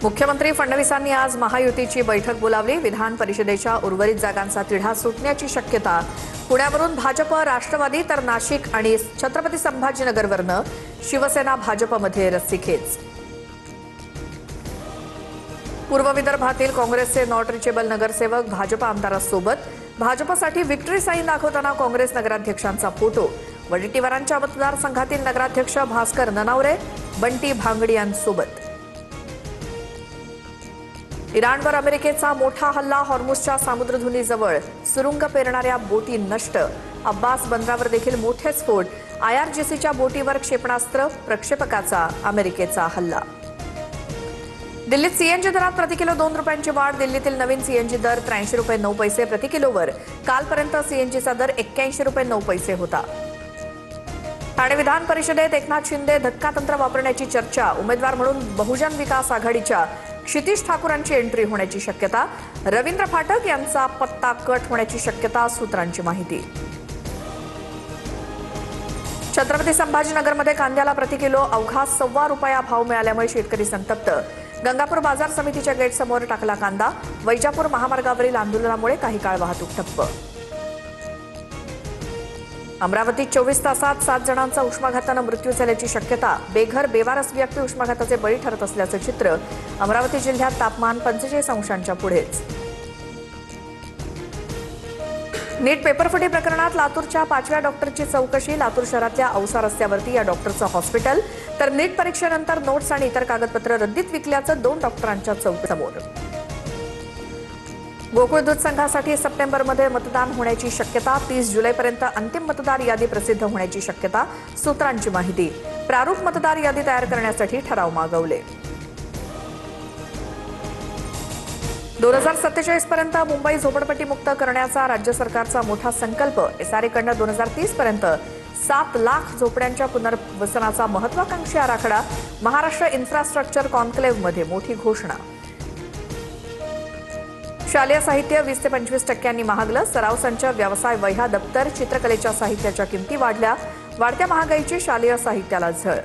मुख्यमंत्री फडणवीसांनी आज महायुतीची बैठक बोलावली। विधान परिषदेच्या उर्वरित जागांचा तिढा सुटण्याची शक्यता। पुण्यावरून भाजप राष्ट्रवादी तर नाशिक आणि छत्रपती संभाजीनगरवरनं शिवसेना भाजपमध्ये रस्सीखेच। पूर्व विदर्भातील काँग्रेसचे नॉट रिचेबल नगरसेवक भाजप आमदारांसोबत। भाजपसाठी विक्ट्री साईन दाखवताना काँग्रेस नगराध्यक्षांचा फोटो। वडेट्टीवारांच्या मतदारसंघातील नगराध्यक्ष भास्कर ननावरे बंटी भांगडी यांच्यासोबत। इराणवर अमेरिकेचा मोठा हल्ला। हॉर्मुझच्या सामुद्रधुनीजवळ सुरुंग पेरणाऱ्या बोटी नष्ट। अब्बास बंदरावर देखील मोठे स्फोट। आयआरजीसीच्या बोटीवर क्षेपणास्त्र प्रक्षेपकाचा अमेरिकेचा हल्ला। दिल्लीत सीएनजी दरात प्रति किलो 2 रुपयांची वाढ। दिल्लीतील नवीन सीएनजी दर 83 रुपये 9 पैसे प्रति किलोवर। कालपर्यंत सीएनजीचा दर 81 रुपये 9 पैसे होता। ठाणे विधान परिषदेत एकनाथ शिंदे धक्कातंत्र वापरण्याची चर्चा। उमेदवार म्हणून बहुजन विकास आघाडीच्या क्षितिज ठाकूरांची एंट्री होण्याची शक्यता। रवींद्र फाटक यांचा पत्ता कट होण्याची शक्यता, सूत्रांची माहिती। छत्रपती संभाजीनगरमध्ये कांद्याला प्रति किलो अवघा 1.25 रुपया भाव मिळाल्यामुळे शेतकरी संतप्त। गंगापूर बाजार समितीच्या गेटसमोर टाकला कांदा। वैजापूर महामार्गावरील आंदोलनामुळे काही काळ वाहतूक ठप्प। अमरावतीत 24 तासात 7 जणांचा उष्माघाताने मृत्यू झाल्याची शक्यता। बेघर बेवारस व्यक्ती उष्माघाताचे बळी ठरत असल्याचं चित्र। अमरावती जिल्ह्यात तापमान 45 अंशांच्या पुढेच। नीट पेपरफुटी प्रकरणात लातूरच्या 5व्या डॉक्टरची चौकशी। लातूर शहरातल्या औसा रस्त्यावरती या डॉक्टरचं हॉस्पिटल। तर नीट परीक्षेनंतर नोट्स आणि इतर कागदपत्र रद्दीत विकल्याचं 2 डॉक्टरांच्या चौकशीसमोर। गोकुळ दूध संघासाठी सप्टेंबरमध्ये मतदान होण्याची शक्यता। 30 जुलैपर्यंत अंतिम मतदार यादी प्रसिद्ध होण्याची शक्यता, सूत्रांची माहिती। प्रारूप मतदार यादी तयार करण्यासाठी ठराव मागवले। 2047 पर्यंत मुंबई झोपडपट्टीमुक्त करण्याचा राज्य सरकारचा मोठा संकल्प। एसआरएकडनं 2030 पर्यंत 7 लाख झोपड्यांच्या पुनर्वसनाचा महत्वाकांक्षी आराखडा। महाराष्ट्र इन्फ्रास्ट्रक्चर कॉन्क्लेव्हमध्ये मोठी घोषणा। शालेय साहित्य 20 ते 25% महागलं। सराव संच, व्यवसाय वह्या, दप्तर, चित्रकलेच्या साहित्याच्या किमती वाढल्या। वाढत्या महागाईची शालेय साहित्याला झळ।